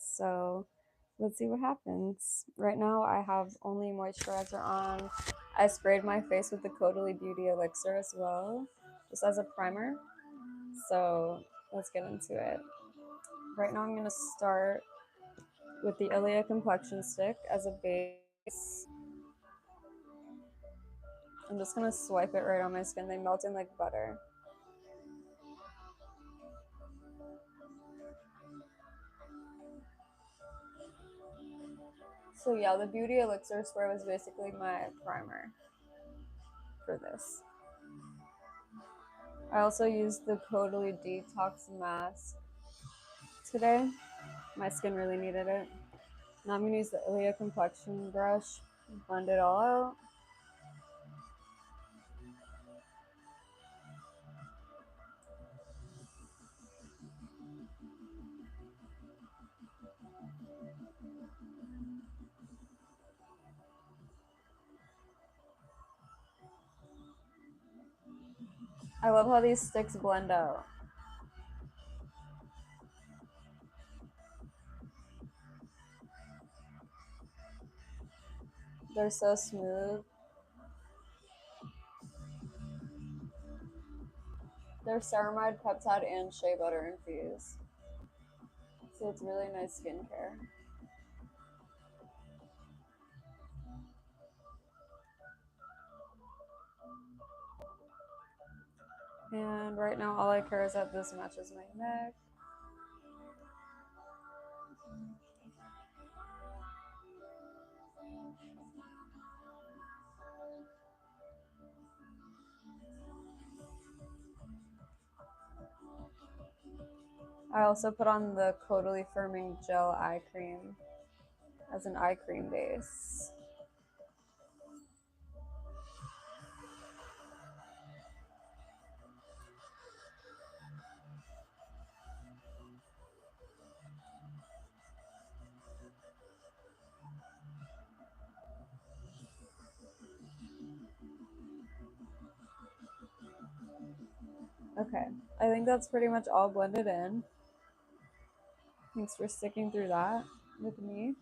So let's see what happens. Right now I have only moisturizer on. I sprayed my face with the Caudalie Beauty Elixir as well, just as a primer. So let's get into it. Right now I'm going to start with the Ilia Complexion Stick as a base. I'm just going to swipe it right on my skin. They melt in like butter. So yeah, the Beauty Elixir spray was basically my primer for this. I also used the Caudalie Detox Mask today. My skin really needed it. Now I'm going to use the Ilia Complexion Brush, blend it all out. I love how these sticks blend out. They're so smooth. They're ceramide, peptide, and shea butter infused. So it's really nice skincare. And right now all I care is that this matches my neck. I also put on the Caudalie Firming Gel Eye Cream as an eye cream base. Okay, I think that's pretty much all blended in. Thanks for sticking through that with me.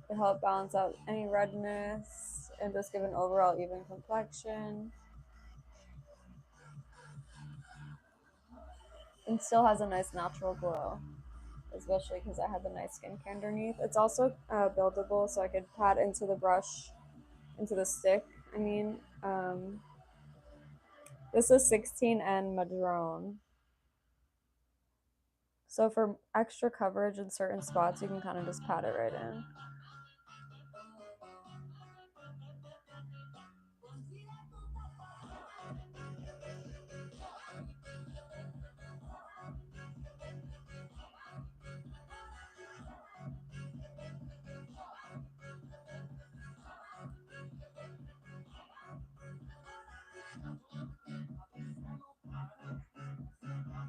It helped balance out any redness and just give an overall even complexion. And still has a nice natural glow, especially because I had the nice skincare underneath. It's also buildable, so I could pat into the brush, into the stick. I mean, this is 16N Madrone. So for extra coverage in certain spots, you can kind of just pat it right in.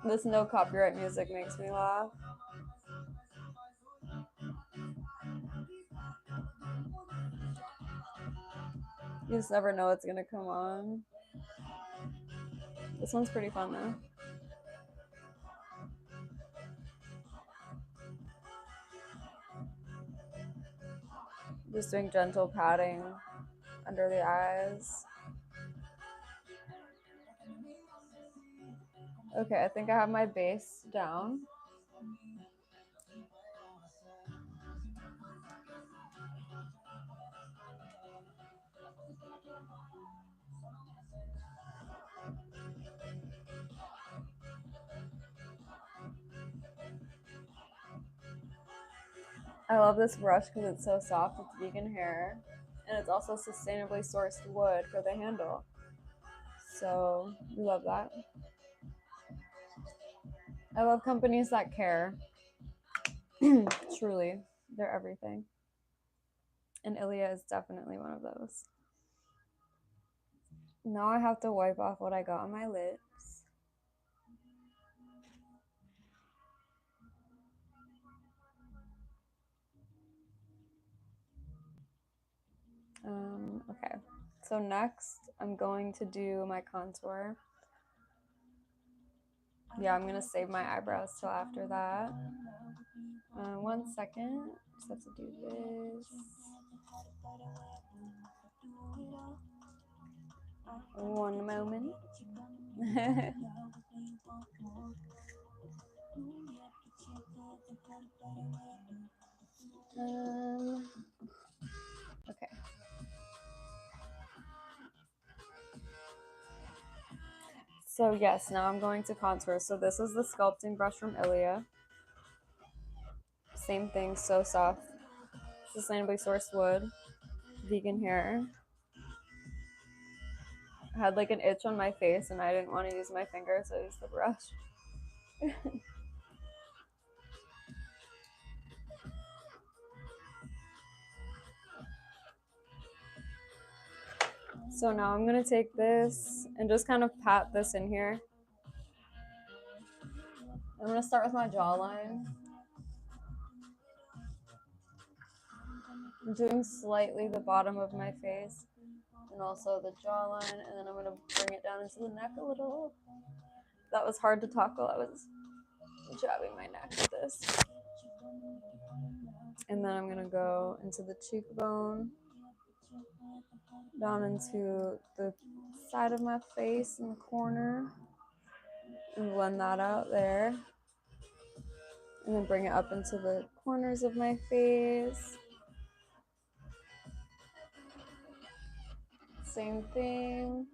This no copyright music makes me laugh. You just never know what's gonna come on. This one's pretty fun though. Just doing gentle patting under the eyes. Okay, I think I have my base down. I love this brush because it's so soft. It's vegan hair, and it's also sustainably sourced wood for the handle. So we love that. I love companies that care. Truly, they're everything. And Ilia is definitely one of those. Now I have to wipe off what I got on my lips. Okay, so next I'm going to do my contour. Yeah, I'm gonna save my eyebrows till after that. 1 second. Just have to do this. One moment. Okay. So yes, now I'm going to contour. So this is the sculpting brush from Ilia. Same thing, so soft. Sustainably sourced wood, vegan hair. I had like an itch on my face and I didn't want to use my finger, so I used the brush. So now I'm gonna take this and just kind of pat this in here. I'm gonna start with my jawline. I'm doing slightly the bottom of my face and also the jawline, and then I'm gonna bring it down into the neck a little. That was hard to talk while I was jabbing my neck with this. And then I'm gonna go into the cheekbone, down into the side of my face in the corner, and blend that out there. And then bring it up into the corners of my face. Same thing.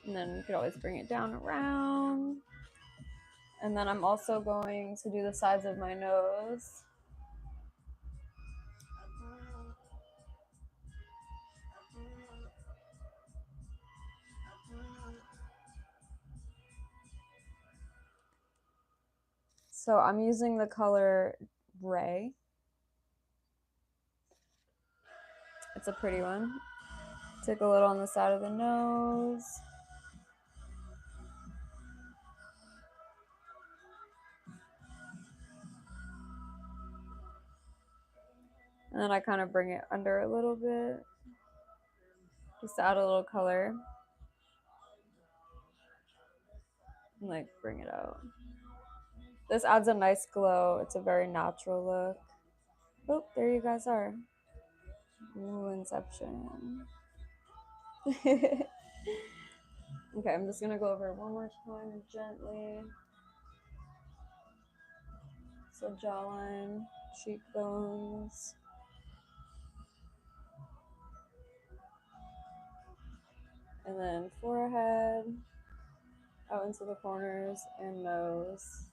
And then you could always bring it down around. And then I'm also going to do the sides of my nose. So I'm using the color Ray. It's a pretty one. Take a little on the side of the nose. And then I kind of bring it under a little bit, just to add a little color. And like bring it out. This adds a nice glow. It's a very natural look. Oh, there you guys are. Ooh, Inception. Okay, I'm just gonna go over it one more time gently. So jawline, cheekbones. And then forehead, out into the corners, and nose.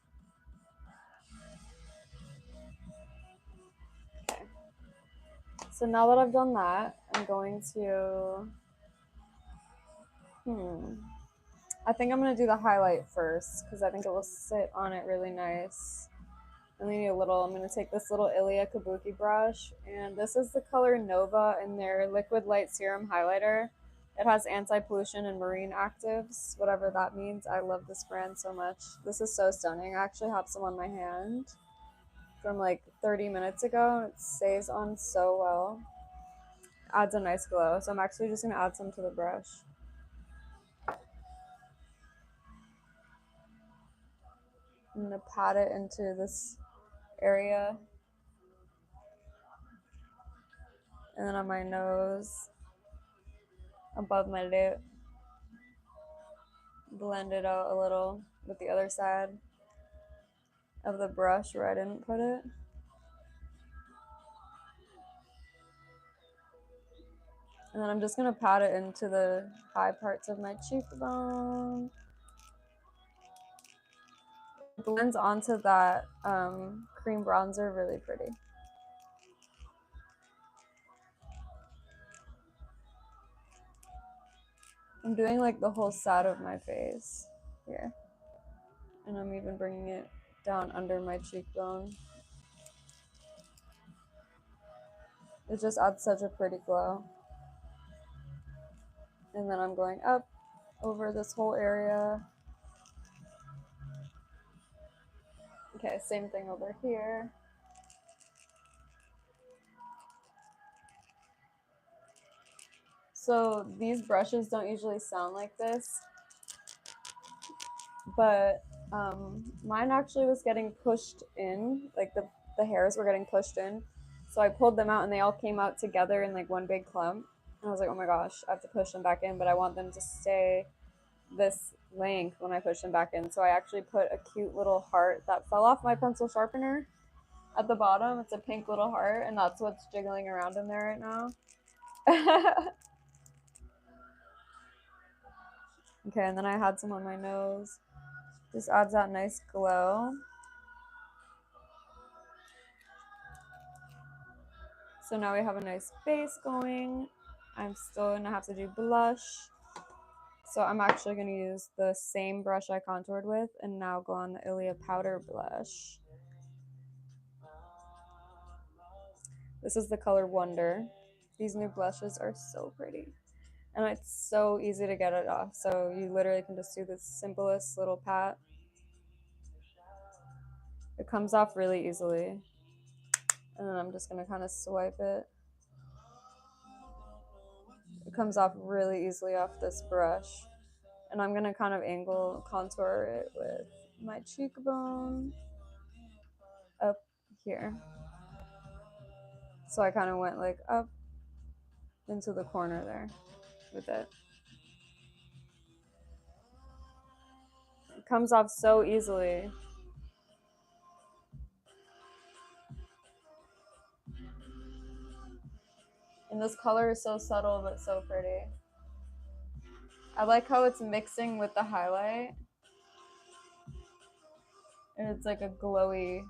Okay. So now that I've done that, I'm going to, I think I'm going to do the highlight first because I think it will sit on it really nice. I only need a little. I'm going to take this little Ilia Kabuki brush, and this is the color Nova in their Liquid Light Serum Highlighter. It has anti-pollution and marine actives, whatever that means. I love this brand so much. This is so stunning. I actually have some on my hand from like 30 minutes ago, and it stays on so well. Adds a nice glow. So I'm actually just going to add some to the brush. I'm going to pat it into this area. And then on my nose, above my lip. Blend it out a little with the other side of the brush where I didn't put it. And then I'm just going to pat it into the high parts of my cheekbone. It blends onto that cream bronzer really pretty. I'm doing like the whole side of my face here. And I'm even bringing it down under my cheekbone. It just adds such a pretty glow. And then I'm going up over this whole area. Okay, same thing over here. So these brushes don't usually sound like this, but mine actually was getting pushed in, like the hairs were getting pushed in. So I pulled them out and they all came out together in like one big clump. And I was like, oh my gosh, I have to push them back in, but I want them to stay this length when I push them back in. So I actually put a cute little heart that fell off my pencil sharpener at the bottom. It's a pink little heart, and that's what's jiggling around in there right now. Okay, and then I had some on my nose. Just adds that nice glow. So now we have a nice base going. I'm still gonna have to do blush. So I'm actually gonna use the same brush I contoured with and now go on the Ilia powder blush. This is the color Wonder. These new blushes are so pretty. And it's so easy to get it off. So you literally can just do the simplest little pat. It comes off really easily. And then I'm just gonna kind of swipe it. It comes off really easily off this brush. And I'm gonna kind of angle contour it with my cheekbone up here. So I kind of went like up into the corner there with it. It comes off so easily. And this color is so subtle but so pretty. I like how it's mixing with the highlight. And it's like a glowy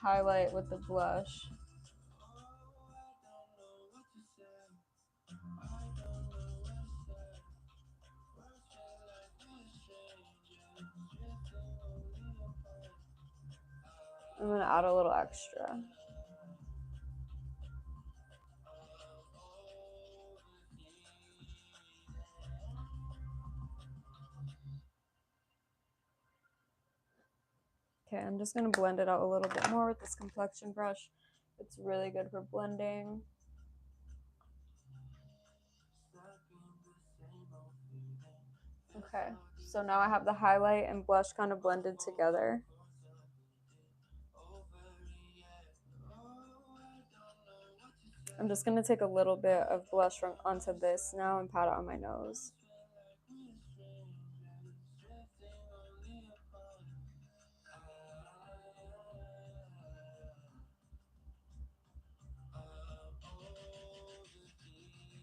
highlight with the blush. I'm gonna add a little extra. Okay, I'm just gonna blend it out a little bit more with this complexion brush. It's really good for blending. Okay, so now I have the highlight and blush kind of blended together. I'm just gonna take a little bit of blush from onto this now and pat it on my nose.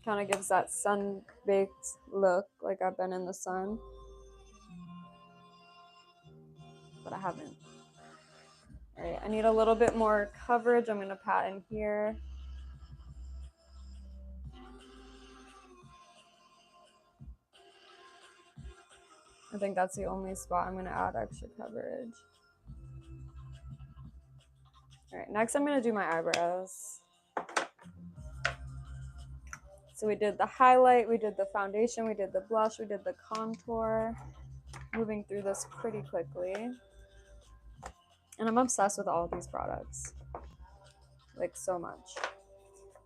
Kind of gives that sun-baked look, like I've been in the sun. But I haven't. All right, I need a little bit more coverage. I'm gonna pat in here. I think that's the only spot I'm gonna add extra coverage. All right, next I'm gonna do my eyebrows. So we did the highlight, we did the foundation, we did the blush, we did the contour. Moving through this pretty quickly. And I'm obsessed with all of these products, like so much.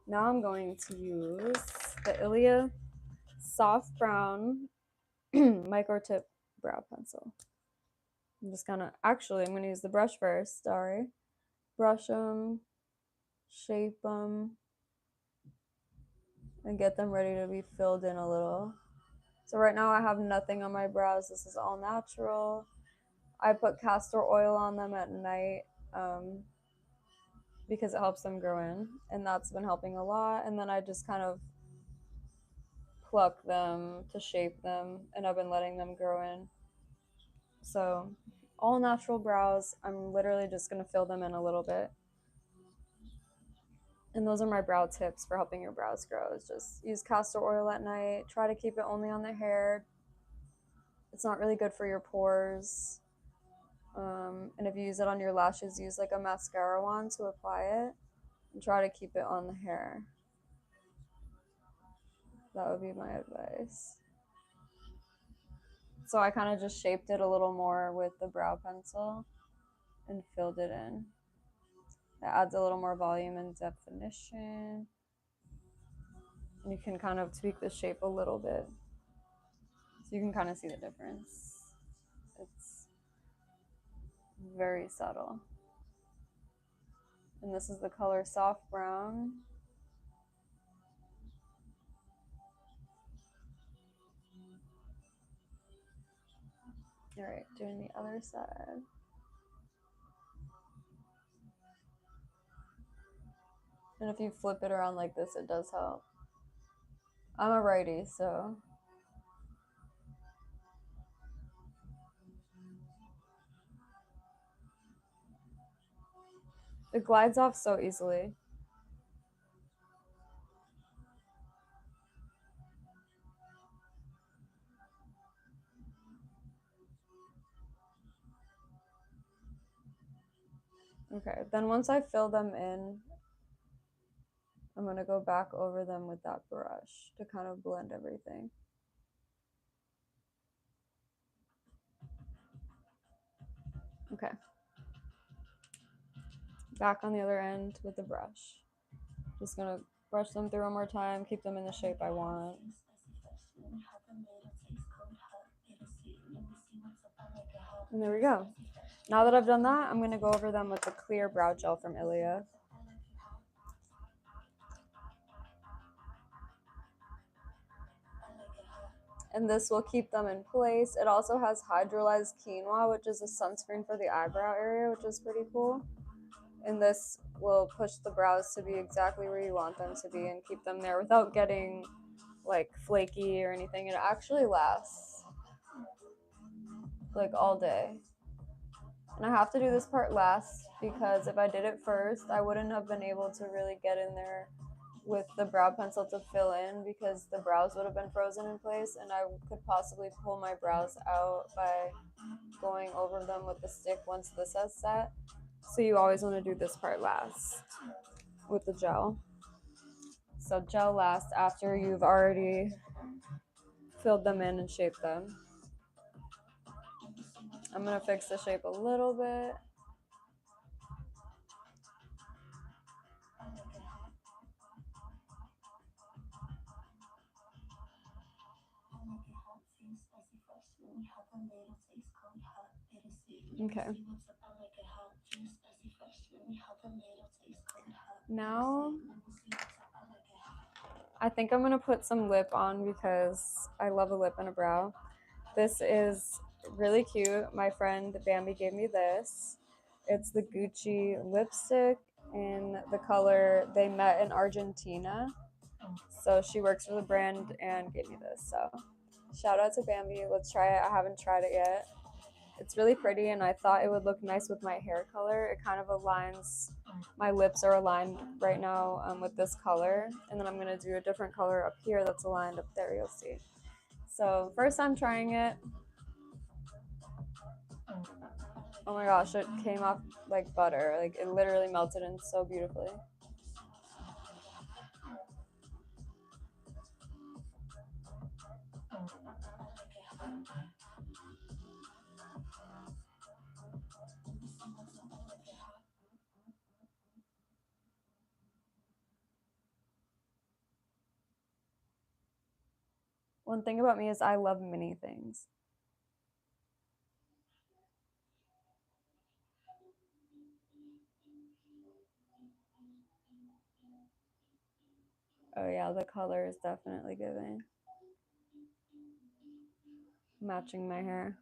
Now I'm going to use the Ilia Soft Brown Micro Tip Brow Pencil. I'm just gonna, actually, I'm gonna use the brush first, sorry. Brush them, shape them, and get them ready to be filled in a little. So right now I have nothing on my brows. This is all natural. I put castor oil on them at night because it helps them grow in, and that's been helping a lot. And then I just kind of pluck them to shape them, and I've been letting them grow in. So all natural brows. I'm literally just gonna fill them in a little bit. And those are my brow tips for helping your brows grow. Is just use castor oil at night. Try to keep it only on the hair. It's not really good for your pores. And if you use it on your lashes, use like a mascara wand to apply it. And try to keep it on the hair. That would be my advice. So I kind of just shaped it a little more with the brow pencil and filled it in. That adds a little more volume and definition. And you can kind of tweak the shape a little bit. So you can kind of see the difference. It's very subtle. And this is the color soft brown. All right, doing the other side. And if you flip it around like this, it does help. I'm a righty, so it glides off so easily. Okay, then once I fill them in, I'm going to go back over them with that brush to kind of blend everything. Okay. Back on the other end with the brush. Just going to brush them through one more time, keep them in the shape I want. And there we go. Now that I've done that, I'm going to go over them with the clear brow gel from Ilia. And this will keep them in place. It also has hydrolyzed quinoa, which is a sunscreen for the eyebrow area, which is pretty cool. And this will push the brows to be exactly where you want them to be and keep them there without getting like flaky or anything. It actually lasts like all day. And I have to do this part last because if I did it first, I wouldn't have been able to really get in there with the brow pencil to fill in because the brows would have been frozen in place and I could possibly pull my brows out by going over them with the stick once this has set. So you always want to do this part last with the gel. So gel last after you've already filled them in and shaped them. I'm going to fix the shape a little bit. Okay. Now, I think I'm going to put some lip on because I love a lip and a brow. This is really cute. My friend Bambi gave me this. It's the Gucci lipstick in the color They Met in Argentina. So she works for the brand and gave me this. So shout out to Bambi. Let's try it. I haven't tried it yet. It's really pretty and I thought it would look nice with my hair color. It kind of aligns, my lips are aligned right now with this color. And then I'm going to do a different color up here that's aligned up there, you'll see. So first I'm trying it. Oh my gosh, it came off like butter. Like it literally melted in so beautifully. One thing about me is I love mini things. Oh yeah, the color is definitely giving. Matching my hair.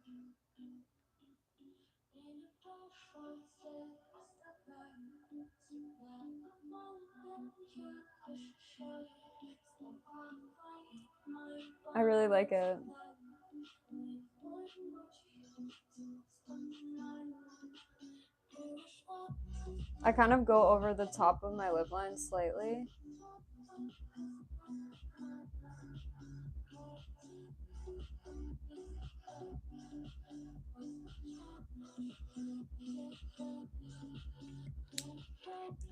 I really like it. I kind of go over the top of my lip line slightly.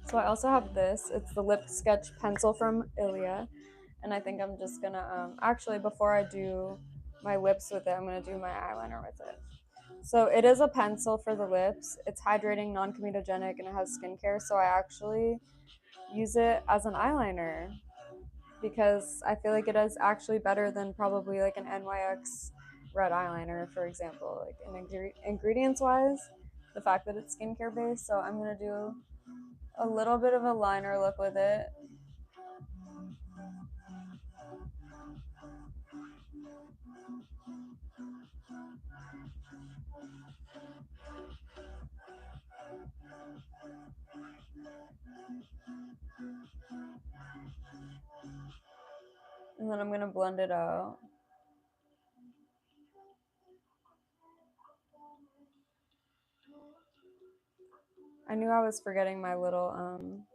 So I also have this. It's the lip sketch pencil from Ilia. And I think I'm just gonna, actually before I do my lips with it, I'm gonna do my eyeliner with it. So it is a pencil for the lips. It's hydrating, non-comedogenic, and it has skincare. So I actually use it as an eyeliner. because I feel like it is actually better than probably like an NYX red eyeliner, for example, like ingredients wise, the fact that it's skincare based. So I'm gonna do a little bit of a liner look with it. And then I'm gonna blend it out. I knew I was forgetting my little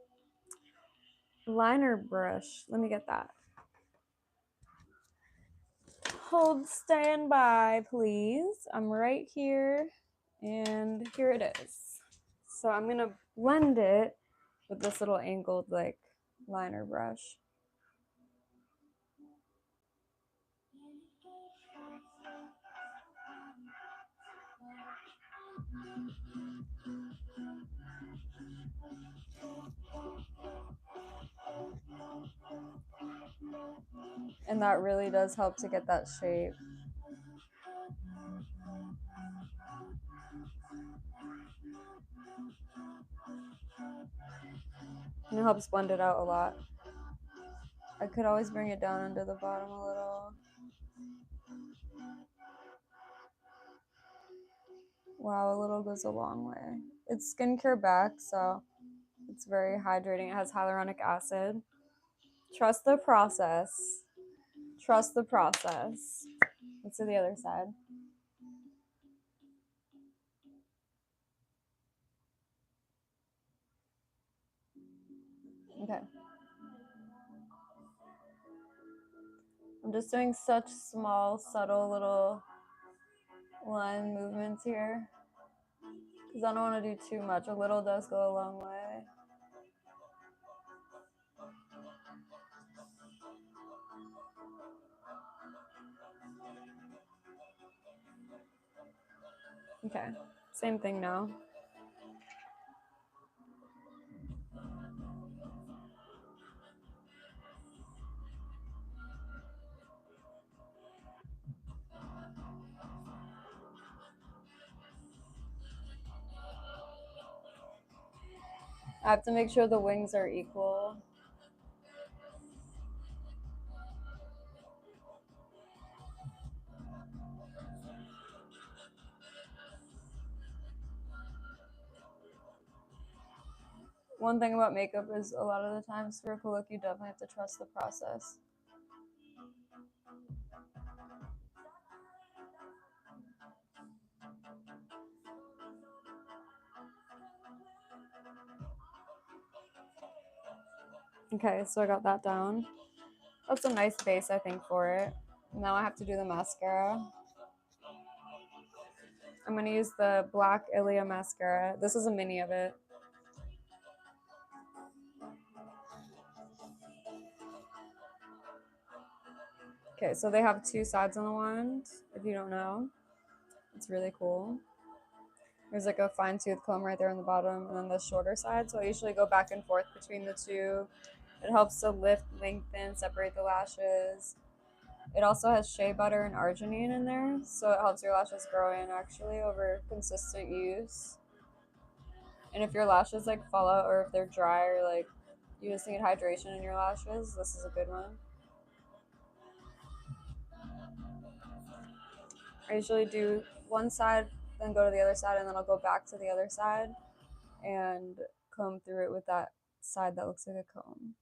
liner brush. Let me get that. Hold standby, please. I'm right here, and here it is. So I'm gonna blend it with this little angled like liner brush. And that really does help to get that shape. And it helps blend it out a lot. I could always bring it down under the bottom a little. Wow, a little goes a long way. It's skincare back, so it's very hydrating. It has hyaluronic acid. Trust the process. Trust the process. Let's do the other side. Okay. I'm just doing such small, subtle little line movements here because I don't want to do too much. A little does go a long way. Okay, same thing now. I have to make sure the wings are equal. One thing about makeup is a lot of the times for a cool look, you definitely have to trust the process. Okay, so I got that down. That's a nice base, I think, for it. Now I have to do the mascara. I'm going to use the black Ilia mascara. This is a mini of it. Okay, so they have two sides on the wand, if you don't know. It's really cool. There's like a fine tooth comb right there on the bottom, and then the shorter side. So I usually go back and forth between the two. It helps to lift, lengthen, separate the lashes. It also has shea butter and arginine in there, so it helps your lashes grow in actually over consistent use. And if your lashes like fall out or if they're dry or like you just need hydration in your lashes, this is a good one. I usually do one side, then go to the other side, and then I'll go back to the other side and comb through it with that side that looks like a comb.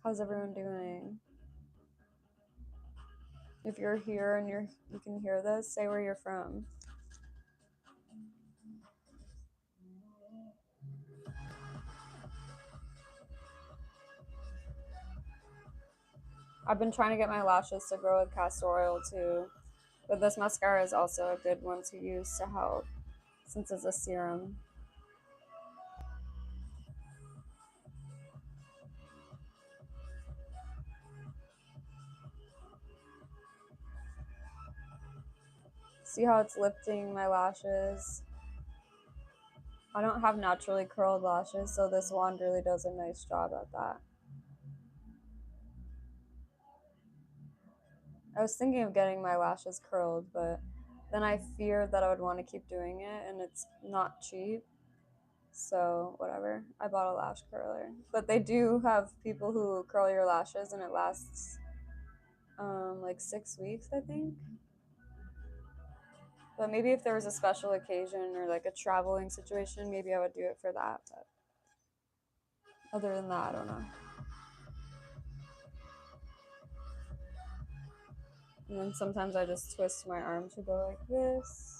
How's everyone doing? If you're here and you can hear this, say where you're from. I've been trying to get my lashes to grow with castor oil too, but this mascara is also a good one to use to help since it's a serum. See how it's lifting my lashes? I don't have naturally curled lashes, so this wand really does a nice job at that. I was thinking of getting my lashes curled, but then I feared that I would want to keep doing it, and it's not cheap. So, whatever. I bought a lash curler. But they do have people who curl your lashes, and it lasts like 6 weeks, I think. But maybe if there was a special occasion or like a traveling situation, maybe I would do it for that. But other than that, I don't know. And then sometimes I just twist my arm to go like this.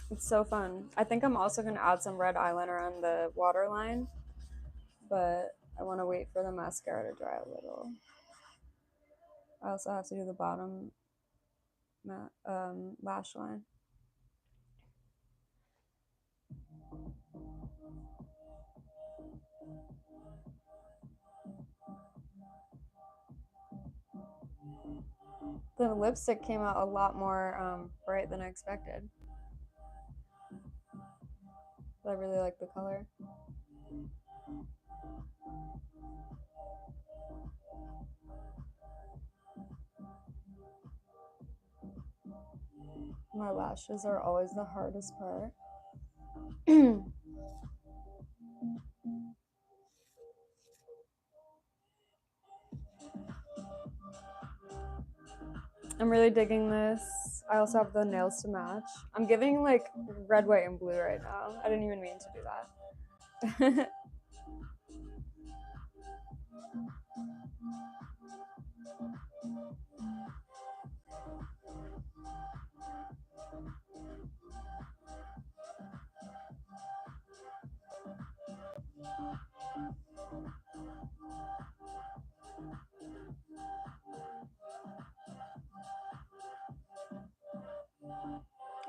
It's so fun. I think I'm also going to add some red eyeliner on the waterline, but I want to wait for the mascara to dry a little. I also have to do the bottom lash line. The lipstick came out a lot more bright than I expected. But I really like the color. My lashes are always the hardest part. I'm really digging this. I also have the nails to match. I'm giving like red, white, and blue right now. I didn't even mean to do that.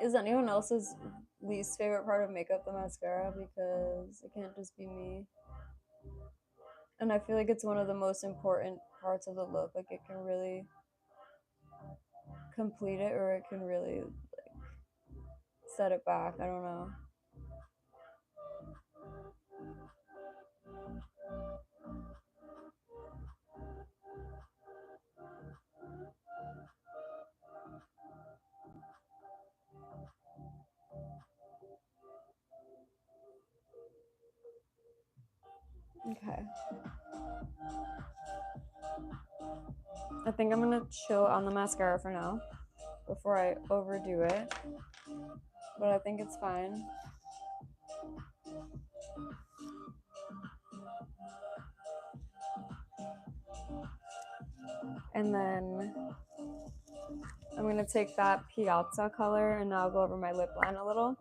Is anyone else's least favorite part of makeup the mascara? Because it can't just be me. And I feel like it's one of the most important parts of the look. Like it can really complete it or it can really like set it back. I don't know. Okay. I think I'm gonna chill on the mascara for now before I overdo it. But I think it's fine. And then I'm gonna take that Piazza color and now I'll go over my lip line a little.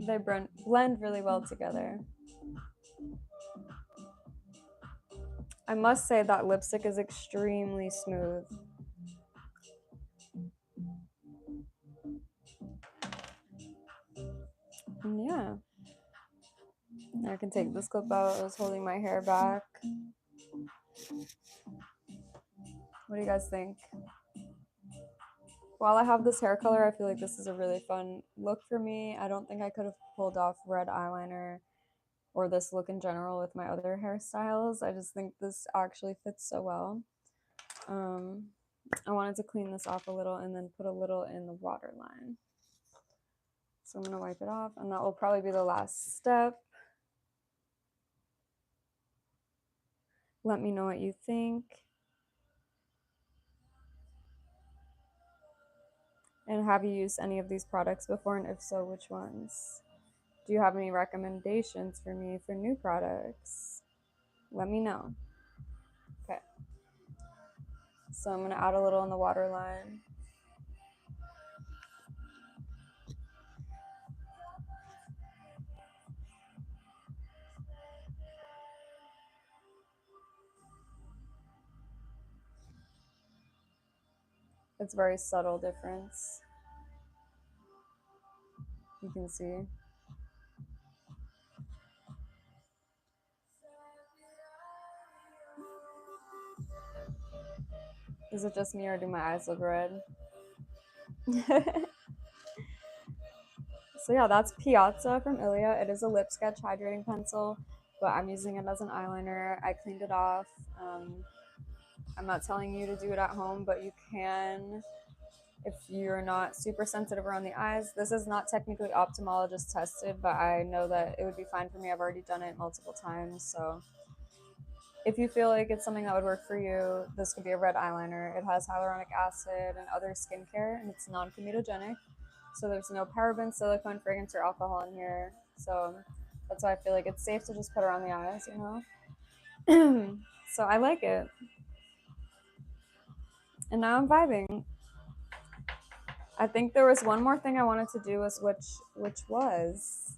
They blend really well together. I must say that lipstick is extremely smooth. And yeah. I can take this clip out. I was holding my hair back. What do you guys think? While I have this hair color, I feel like this is a really fun look for me. I don't think I could have pulled off red eyeliner or this look in general with my other hairstyles. I just think this actually fits so well. I wanted to clean this off a little and then put a little in the waterline. So I'm going to wipe it off, and that will probably be the last step. Let me know what you think. And have you used any of these products before, and if so, which ones? Do you have any recommendations for me for new products? Let me know. Okay. So I'm gonna add a little in the waterline. It's very subtle difference. You can see. Is it just me or do my eyes look red? So yeah, that's Piazza from Ilia. It is a lip sketch hydrating pencil, but I'm using it as an eyeliner. I cleaned it off. I'm not telling you to do it at home, but you can if you're not super sensitive around the eyes. This is not technically ophthalmologist tested, but I know that it would be fine for me. I've already done it multiple times. So if you feel like it's something that would work for you, this could be a red eyeliner. It has hyaluronic acid and other skincare, and it's non-comedogenic. So there's no parabens, silicone, fragrance, or alcohol in here. So that's why I feel like it's safe to just put around the eyes, you know? So I like it. And now I'm vibing. I think there was one more thing I wanted to do, which was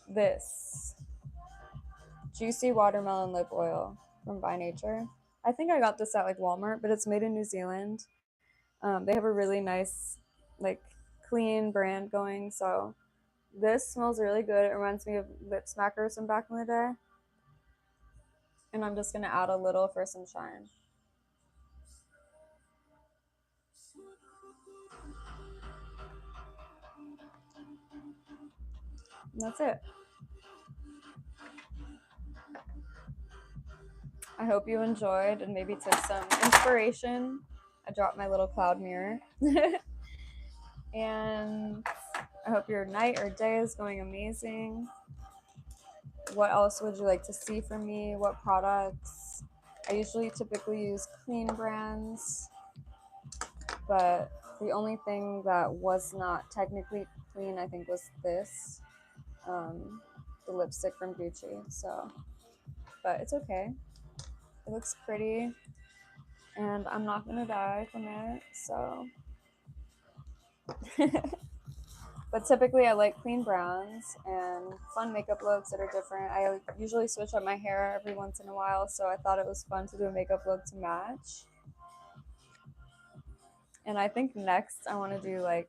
this juicy watermelon lip oil from By Nature. I think I got this at like Walmart, but it's made in New Zealand. They have a really nice, like, clean brand going. So this smells really good. It reminds me of lip smackers from back in the day. And I'm just gonna add a little for some shine. And that's it. I hope you enjoyed and maybe took some inspiration. I dropped my little cloud mirror. And I hope your night or day is going amazing. What else would you like to see from me? What products? I usually typically use clean brands, but the only thing that was not technically clean, I think, was this, the lipstick from Gucci. So, but it's okay. It looks pretty, and I'm not gonna die from it. So, but typically I like clean browns and fun makeup looks that are different. I usually switch up my hair every once in a while, so I thought it was fun to do a makeup look to match. And I think next I want to do like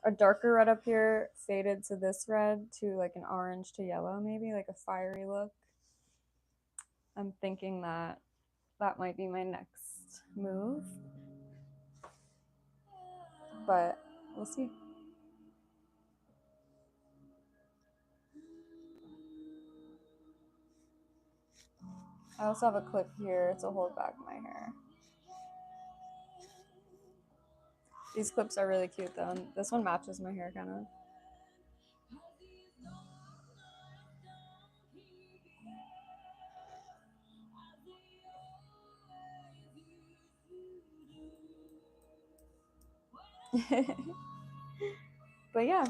a darker red up here, faded to this red to like an orange to yellow, maybe like a fiery look. I'm thinking that that might be my next move, but we'll see. I also have a clip here to hold back my hair. These clips are really cute though. And this one matches my hair kind of. But yeah,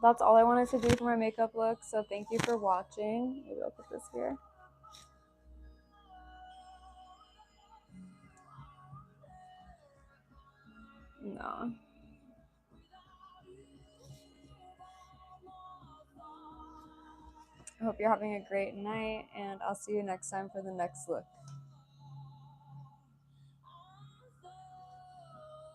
that's all I wanted to do for my makeup look. So thank you for watching. Maybe I'll put this here. No. I hope you're having a great night, and I'll see you next time for the next look.